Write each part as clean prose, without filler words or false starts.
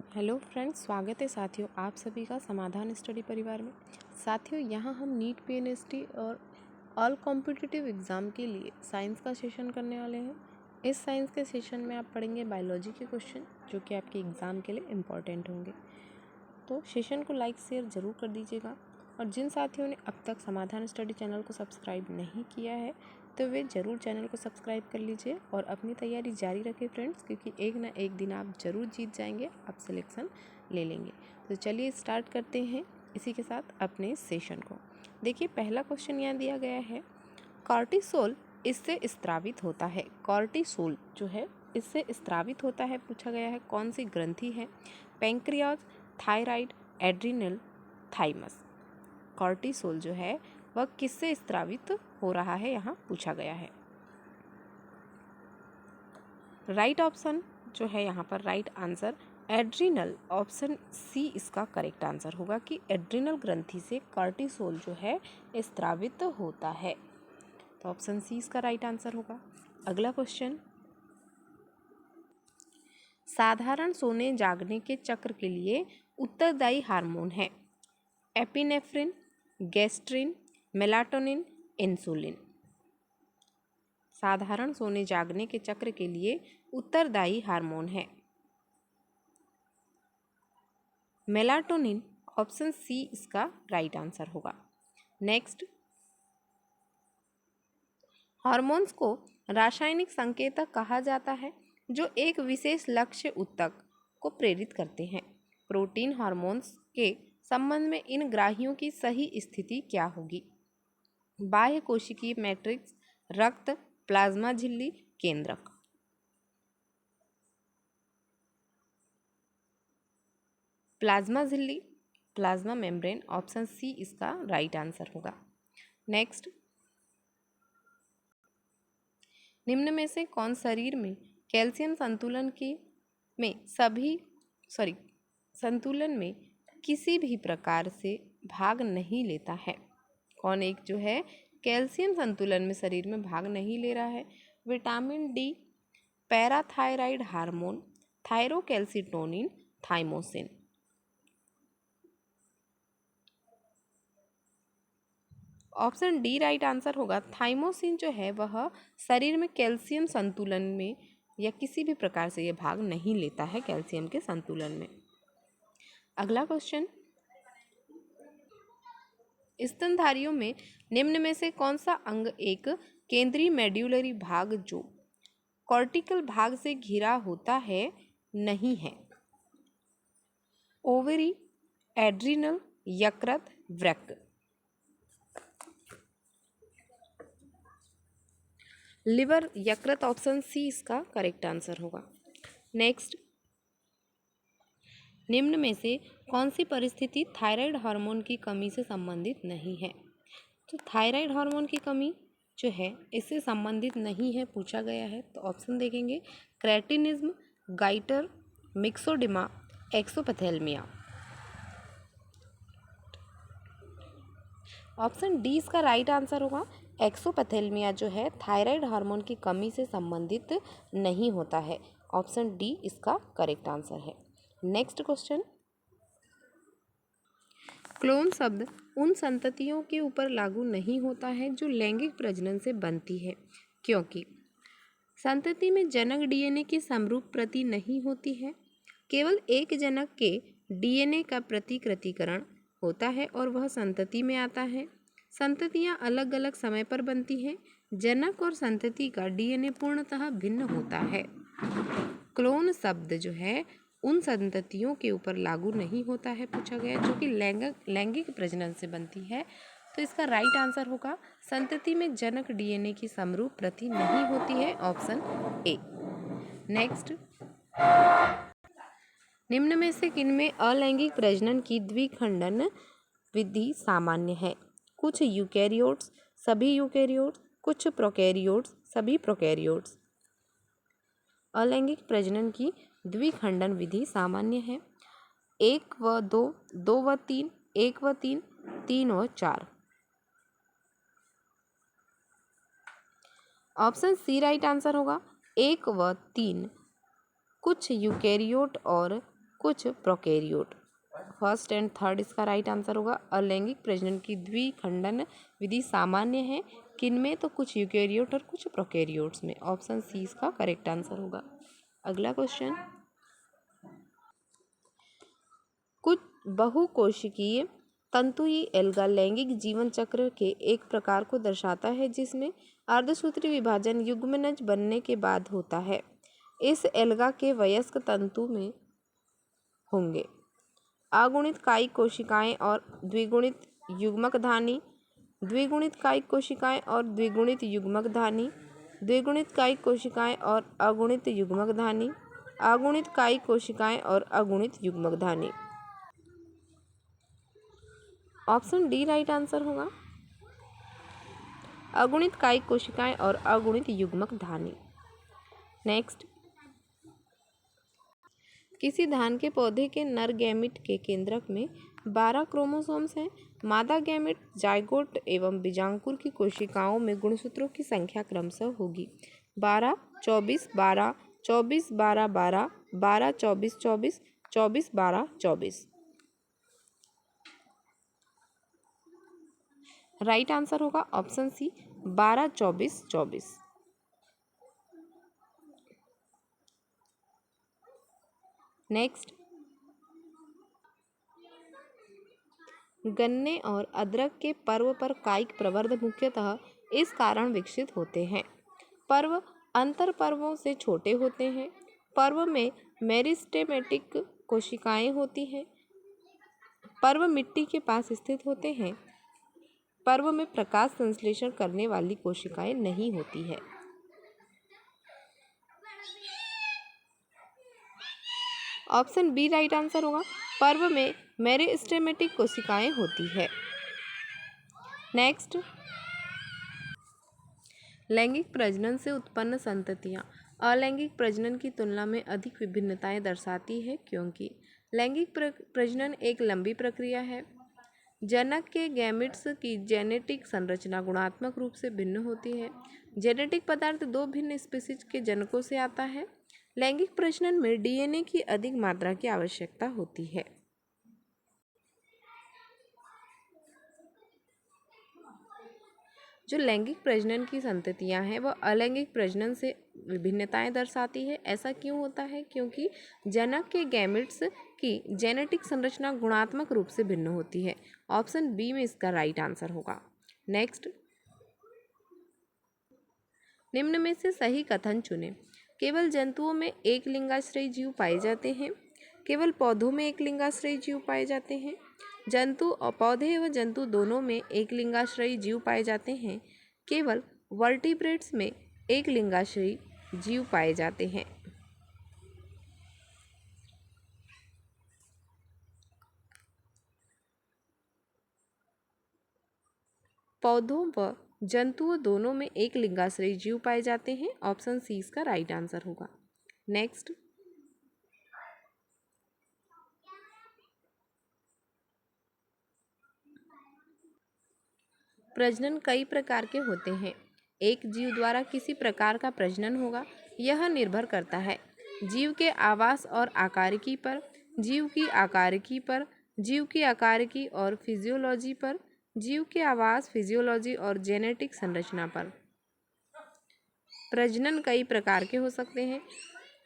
Hello friends, स्वागत है साथियों आप सभी का समाधान स्टडी परिवार में। साथियों, यहाँ हम नीट पीएनएसटी और ऑल कॉम्पिटिटिव एग्ज़ाम के लिए साइंस का सेशन करने वाले हैं। इस साइंस के सेशन में आप पढ़ेंगे बायोलॉजी के क्वेश्चन जो कि आपके एग्ज़ाम के लिए इम्पॉर्टेंट होंगे। तो सेशन को लाइक शेयर ज़रूर कर दीजिएगा और जिन साथियों ने अब तक समाधान स्टडी चैनल को सब्सक्राइब नहीं किया है तो वे ज़रूर चैनल को सब्सक्राइब कर लीजिए और अपनी तैयारी जारी रखें फ्रेंड्स, क्योंकि एक ना एक दिन आप ज़रूर जीत जाएंगे, आप सिलेक्शन ले लेंगे। तो चलिए स्टार्ट करते हैं इसी के साथ अपने सेशन को। देखिए, पहला क्वेश्चन यहाँ दिया गया है, कॉर्टिसोल इससे स्त्रावित होता है। कॉर्टिसोल जो है इससे स्त्रावित होता है, पूछा गया है कौन सी ग्रंथि है? Pancreas, thyroid, adrenal, thymus. Cortisol जो है वह किससे स्त्रावित हो रहा है, यहाँ पूछा गया है। राइट ऑप्शन जो है यहाँ पर right answer adrenal, option C इसका करेक्ट आंसर होगा कि एड्रिनल ग्रंथि से कॉर्टिसोल जो है स्त्रावित होता है। तो ऑप्शन सी इसका राइट आंसर होगा। अगला क्वेश्चन, साधारण सोने जागने के चक्र के लिए उत्तरदायी हार्मोन है? Epinephrine, gastrin, melatonin, insulin. साधारण सोने जागने के चक्र के लिए उत्तरदायी हार्मोन है मेलाटोनिन, ऑप्शन सी इसका राइट आंसर होगा। नेक्स्ट, हार्मोन्स को रासायनिक संकेतक कहा जाता है जो एक विशेष लक्ष्य ऊतक को प्रेरित करते हैं। प्रोटीन हार्मोन्स के संबंध में इन ग्राहियों की सही स्थिति क्या होगी? बाह्य कोशिकीय मैट्रिक्स, रक्त, प्लाज्मा झिल्ली, केंद्रक। प्लाज्मा झिल्ली, प्लाज्मा मेम्ब्रेन, ऑप्शन सी इसका राइट आंसर होगा। नेक्स्ट, निम्न में से कौन शरीर में कैल्शियम संतुलन में किसी भी प्रकार से भाग नहीं लेता है? कौन एक जो है कैल्शियम संतुलन में शरीर में भाग नहीं ले रहा है? Vitamin D, parathyroid hormone, thyrocalcitonin, thymosin. Option D right answer होगा। थाइमोसिन जो है वह शरीर में कैल्शियम संतुलन में या किसी भी प्रकार से यह भाग नहीं लेता है कैल्शियम के संतुलन में। अगला क्वेश्चन, स्तनधारियों में निम्न में से कौन सा अंग एक केंद्रीय मेड्यूलरी भाग जो कॉर्टिकल भाग से घिरा होता है नहीं है? ओवरी, एड्रिनल, यकृत, वृक्क। लिवर, यकृत, ऑप्शन सी इसका करेक्ट आंसर होगा। नेक्स्ट, निम्न में से कौन सी परिस्थिति थायराइड हार्मोन की कमी से संबंधित नहीं है? तो थायराइड हार्मोन की कमी जो है इससे संबंधित नहीं है, पूछा गया है। तो ऑप्शन देखेंगे, cretinism, goitre, myxoedema, exophthalmia. Option D इसका राइट आंसर होगा। एक्सोपैथेलमिया जो है थायराइड हार्मोन की कमी से संबंधित नहीं होता है। ऑप्शन डी इसका करेक्ट आंसर है। नेक्स्ट क्वेश्चन, क्लोन शब्द उन संततियों के ऊपर लागू नहीं होता है जो लैंगिक प्रजनन से बनती है, क्योंकि संतति में जनक डीएनए की समरूप प्रति नहीं होती है। केवल एक जनक के डीएनए का प्रतिकृतिकरण होता है और वह संतति में आता है। संततियां अलग अलग समय पर बनती हैं। जनक और संतति का डीएनए पूर्णतः भिन्न होता है। क्लोन शब्द जो है उन संततियों के ऊपर लागू नहीं होता है, पूछा गया, जो कि लैंगिक प्रजनन से बनती है। तो इसका राइट आंसर होगा, संतति में जनक डीएनए की समरूप प्रति नहीं होती है, ऑप्शन ए। नेक्स्ट, निम्न में से किनमें अलैंगिक प्रजनन की द्विखंडन विधि सामान्य है? कुछ यूकैरियोट्स, सभी यूकैरियोट्स, कुछ प्रोकैरियोट्स, सभी प्रोकैरियोट्स। अलैंगिक प्रजनन की द्विखंडन विधि सामान्य है। 1 व 2, 2 व 3, 1 व 3, 3 व 4। ऑप्शन सी राइट आंसर होगा। 1 व 3 कुछ यूकैरियोट और कुछ प्रोकैरियोट। फर्स्ट एंड थर्ड इसका राइट आंसर होगा। अलैंगिक प्रजनन की द्विखंडन विधि सामान्य है किनमें? तो कुछ यूकेरियोट और कुछ प्रोकैरियोट्स में। ऑप्शन सी इसका करेक्ट आंसर होगा। अगला क्वेश्चन, कुछ बहुकोशिकीय तंतुई एल्गा लैंगिक जीवन चक्र के एक प्रकार को दर्शाता है जिसमें अर्धसूत्री विभाजन युग्मनज बनने के बाद होता है। इस एल्गा के वयस्क तंतु में होंगे अगुणित कायिक कोशिकाएं और द्विगुणित युग्मकधानी, द्विगुणित कायिक कोशिकाएं और द्विगुणित युग्मकधानी, द्विगुणित कायिक कोशिकाएं और अगुणित युग्मकधानी, अगुणित कायिक कोशिकाएं और अगुणित युग्मकधानी। ऑप्शन डी राइट आंसर होगा। अगुणित कायिक कोशिकाएं और अगुणित युग्मकधानी। नेक्स्ट, किसी धान के पौधे के नर गैमिट के केंद्रक में 12 क्रोमोसोम्स हैं। मादा गैमिट, जाइगोट एवं बीजांकुर की कोशिकाओं में गुणसूत्रों की संख्या क्रमशः होगी 12, 24, 12, 24, 12, 12, 12, 24, 24, 24, 12, 24। राइट आंसर होगा ऑप्शन सी 12, 24, 24। नेक्स्ट, गन्ने और अदरक के पर्व पर कायिक प्रवर्ध मुख्यतः इस कारण विकसित होते हैं। पर्व अंतर पर्वों से छोटे होते हैं। पर्व में मेरिस्टेमेटिक कोशिकाएं होती हैं। पर्व मिट्टी के पास स्थित होते हैं। पर्व में प्रकाश संश्लेषण करने वाली कोशिकाएं नहीं होती है। ऑप्शन बी राइट आंसर होगा। पर्व में मेरिस्टेमेटिक कोशिकाएं होती है। नेक्स्ट, लैंगिक प्रजनन से उत्पन्न संततियां अलैंगिक प्रजनन की तुलना में अधिक विभिन्नताएं दर्शाती है क्योंकि लैंगिक प्रजनन एक लंबी प्रक्रिया है। जनक के गैमिट्स की जेनेटिक संरचना गुणात्मक रूप से भिन्न होती है। जेनेटिक पदार्थ दो भिन्न स्पीशीज के जनकों से आता है। लैंगिक प्रजनन में डीएनए की अधिक मात्रा की आवश्यकता होती है। जो लैंगिक प्रजनन की संततियां हैं वह अलैंगिक प्रजनन से विभिन्नताएं दर्शाती है। ऐसा क्यों होता है? क्योंकि जनक के गैमेट्स की जेनेटिक संरचना गुणात्मक रूप से भिन्न होती है। ऑप्शन बी में इसका राइट आंसर होगा। नेक्स्ट, निम्न में से सही कथन चुनें। केवल जंतुओं में एक लिंगाश्रयी जीव पाए जाते हैं। केवल पौधों में एक लिंगाश्रयी जीव पाए जाते हैं। जंतु और पौधे एवं जंतु दोनों में एक लिंगाश्रयी जीव पाए जाते हैं। केवल वर्टिब्रेट्स में एक लिंगाश्रयी जीव पाए जाते हैं। पौधों व जंतुओं दोनों में एक लिंगाश्रयी जीव पाए जाते हैं। ऑप्शन सी इसका राइट आंसर होगा। नेक्स्ट, प्रजनन कई प्रकार के होते हैं। एक जीव द्वारा किसी प्रकार का प्रजनन होगा यह निर्भर करता है जीव के आवास और आकारिकी पर, जीव की आकारिकी पर, जीव की आकारिकी और फिजियोलॉजी पर, जीव के आवास, फिजियोलॉजी और जेनेटिक संरचना पर। प्रजनन कई प्रकार के हो सकते हैं,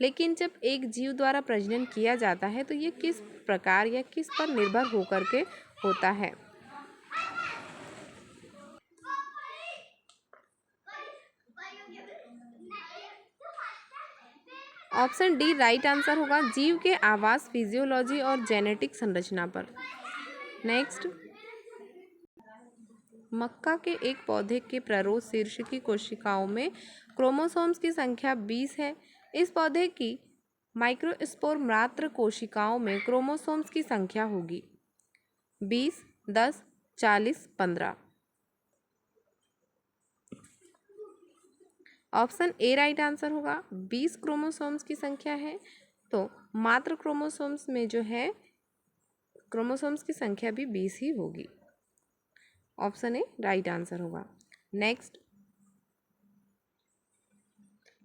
लेकिन जब एक जीव द्वारा प्रजनन किया जाता है तो ये किस प्रकार या किस पर निर्भर होकर के होता है? ऑप्शन डी राइट आंसर होगा। जीव के आवास, फिजियोलॉजी और जेनेटिक संरचना पर। नेक्स्ट, मक्का के एक पौधे के प्ररोध शीर्ष की कोशिकाओं में क्रोमोसोम्स की संख्या 20 है। इस पौधे की माइक्रोस्पोर मात्र कोशिकाओं में क्रोमोसोम्स की संख्या होगी 20, 10, 40, 15। ऑप्शन ए राइट आंसर होगा। 20 क्रोमोसोम्स की संख्या है तो मात्र क्रोमोसोम्स में जो है क्रोमोसोम्स की संख्या भी 20 ही होगी। ऑप्शन ए राइट आंसर होगा। नेक्स्ट,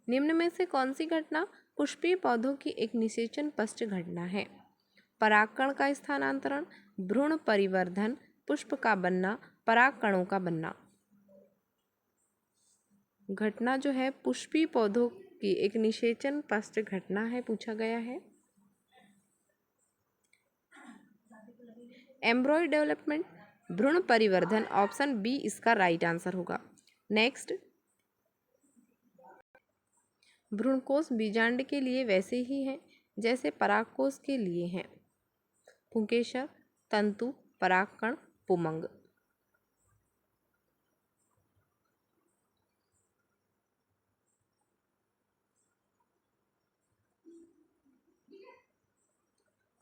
निम्न में से कौन सी घटना पुष्पीय पौधों की एक निषेचन पश्च घटना है? परागकण का स्थानांतरण, भ्रूण परिवर्धन, पुष्प का बनना, परागकणों का बनना। घटना जो है पुष्पी पौधों की एक निषेचन पश्च घटना है, पूछा गया है। एम्ब्रॉय डेवलपमेंट, भ्रूण परिवर्धन, ऑप्शन बी इसका राइट आंसर होगा। नेक्स्ट, भ्रूणकोश बीजांड के लिए वैसे ही हैं जैसे परागकोश के लिए हैं। पुंकेसर, तंतु, परागकण, पुमंग।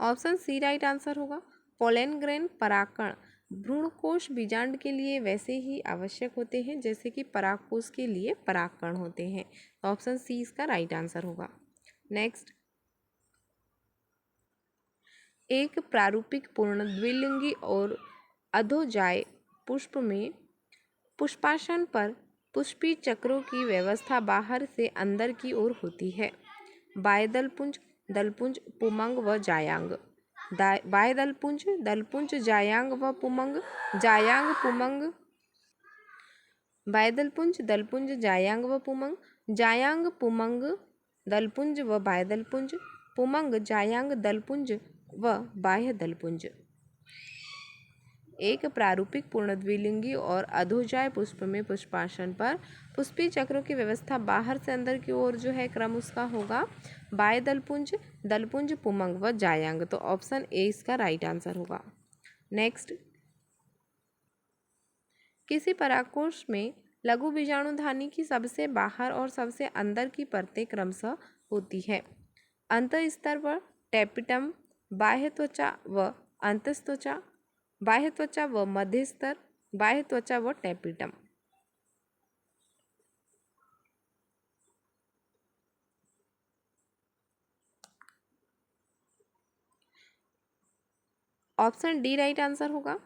ऑप्शन सी राइट आंसर होगा। पोलन ग्रेन परागकण भ्रूणकोश बीजांड के लिए वैसे ही आवश्यक होते हैं जैसे कि परागकोश के लिए परागकण होते हैं। ऑप्शन सी इसका राइट आंसर होगा। नेक्स्ट, एक प्रारूपिक पूर्ण द्विलिंगी और अधोजाय पुष्प में पुष्पासन पर पुष्पी चक्रों की व्यवस्था बाहर से अंदर की ओर होती है। बाह्य दलपुंज, दलपुंज, पुमंग व जायांग। बाह्य दलपुंज, दलपुंज, जायांग व पुमंग। जायांग, पुमंग। बाह्य दलपुंज, दलपुंज, जायांग व पुमंग। जायांग, पुमंग, दलपुंज व बाह्य दलपुंज। पुमंग, जायांग, दलपुंज व बाह्य दलपुंज। एक प्रारूपिक पूर्ण द्विलिंगी और अधोजाय पुष्प में पुष्पासन पर पुष्पी चक्रों की व्यवस्था बाहर से अंदर की ओर जो है क्रम उसका होगा बाह्य दलपुंज, दलपुंज, पुमंग व जायांग। तो ऑप्शन ए इसका राइट आंसर होगा। नेक्स्ट, किसी परागकोश में लघु बीजाणुधानी की सबसे बाहर और सबसे अंदर की परतें क्रमशः होती है। अंतःस्तर पर टेपिटम, बाह्य त्वचा व अंतस्त्वचा, बाह्य त्वचा व मध्य स्तर, बाह्य त्वचा व tapetum. Option D right answer होगा।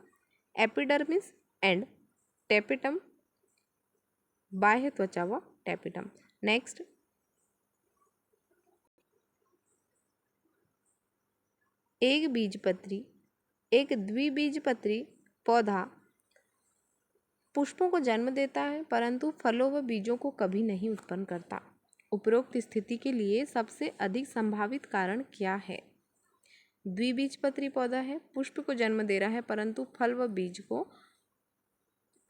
एपिडर्मिस एंड टेपिटम, बाह्य त्वचा व टेपिटम। नेक्स्ट, एक बीजपत्री, एक द्विबीजपत्री पौधा पुष्पों को जन्म देता है परंतु फलों व बीजों को कभी नहीं उत्पन्न करता। उपरोक्त स्थिति के लिए सबसे अधिक संभावित कारण क्या है? द्विबीजपत्री पौधा है, पुष्प को जन्म दे रहा है परंतु फल व बीज को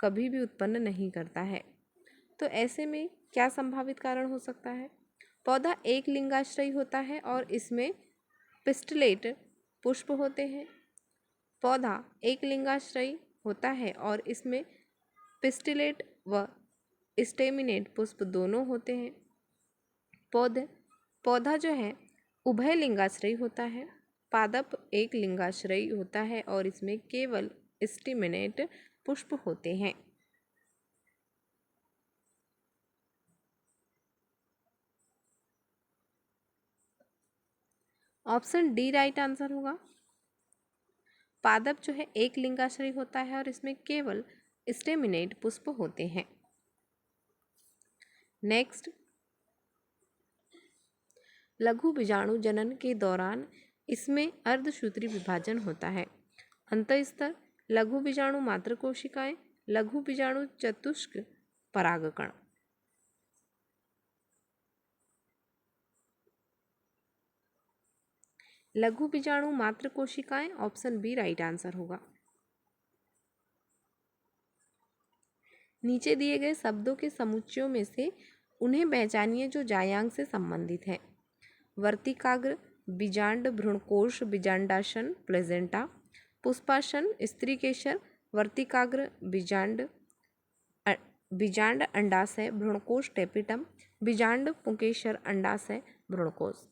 कभी भी उत्पन्न नहीं करता है। तो ऐसे में क्या संभावित कारण हो सकता है? पौधा एक लिंगाश्रयी होता है और इसमें पिस्टलेट पुष्प होते हैं। पौधा एक लिंगाश्रयी होता है और इसमें पिस्टिलेट व स्टेमिनेट पुष्प दोनों होते हैं। पौधा जो है उभय लिंगाश्रयी होता है। पादप एक लिंगाश्रयी होता है और इसमें केवल स्टेमिनेट पुष्प होते हैं। ऑप्शन डी राइट आंसर होगा। पादप जो है एक लिंगाश्रयी होता है और इसमें केवल स्टेमिनेट पुष्प होते हैं। नेक्स्ट, लघु बीजाणु जनन के दौरान इसमें अर्धसूत्री विभाजन होता है। अंतःस्तर, लघु बीजाणु मात्र कोशिकाएं, लघु बीजाणु चतुष्क परागकण। लघु बीजाणु मात्र कोशिकाएं, ऑप्शन बी राइट आंसर होगा। नीचे दिए गए शब्दों के समुच्चयों में से उन्हें पहचानिए जो जायांग से संबंधित हैं। वर्तिकाग्र, बीजांड, भ्रूणकोश, बीजांडासन, प्लेजेंटा। पुष्पासन, स्त्रीकेसर, वर्तिकाग्र, बीजांड, अंडाशय, भ्रूणकोश, टेपिटम। बीजांड, पुंकेसर, अंडाशय, भ्रूणकोश।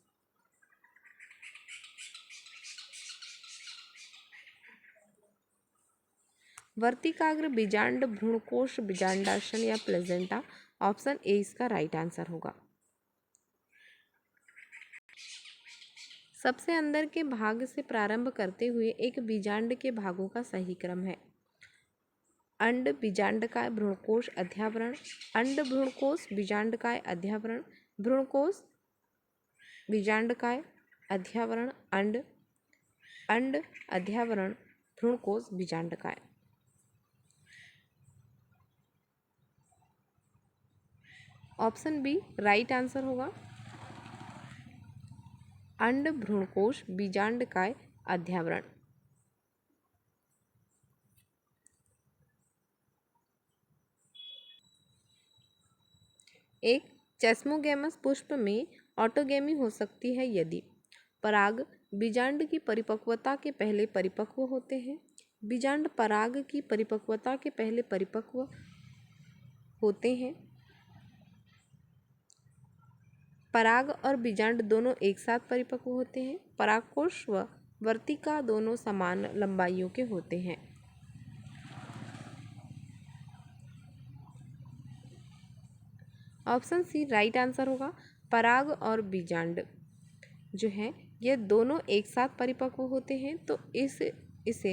वर्तिकाग्र, बीजांड, भ्रूणकोश, बीजांडासन या प्लेजेंटा। ऑप्शन ए इसका राइट आंसर होगा। सबसे अंदर के भाग से प्रारंभ करते हुए एक बीजांड के भागों का सही क्रम है। अंड, बीजांडकाय, भ्रूणकोश, अध्यावरण। अंड, भ्रूणकोश, बीजांडकाय, अध्यावरण। भ्रूणकोश, बीजांडकाय, अध्यावरण, अंड। अंड अध्यावरण भ्रूणकोश बीजांडकाय। ऑप्शन बी राइट आंसर होगा। अंड भ्रूणकोश बीजांडकाय अध्यावरण। एक चेस्मोगैमस पुष्प में ऑटोगेमी हो सकती है यदि पराग बीजांड की परिपक्वता के पहले परिपक्व होते हैं, बीजांड पराग की परिपक्वता के पहले परिपक्व होते हैं, पराग और बीजांड दोनों एक साथ परिपक्व होते हैं, परागकोश व वर्तिका दोनों समान लंबाइयों के होते हैं। ऑप्शन सी राइट आंसर होगा। पराग और बीजांड जो है ये दोनों एक साथ परिपक्व होते हैं, तो इसे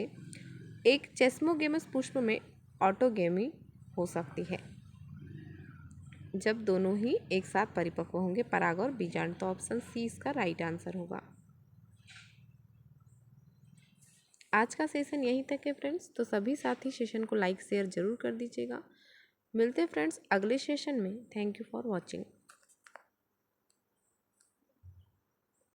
एक चेस्मोगेमस पुष्प में ऑटोगेमी हो सकती है जब दोनों ही एक साथ परिपक्व होंगे, पराग और बीजांड। तो ऑप्शन सी इसका राइट आंसर होगा। आज का सेशन यहीं तक है फ्रेंड्स, तो सभी साथी सेशन को लाइक शेयर जरूर कर दीजिएगा। मिलते हैं फ्रेंड्स अगले सेशन में। Thank you for watching.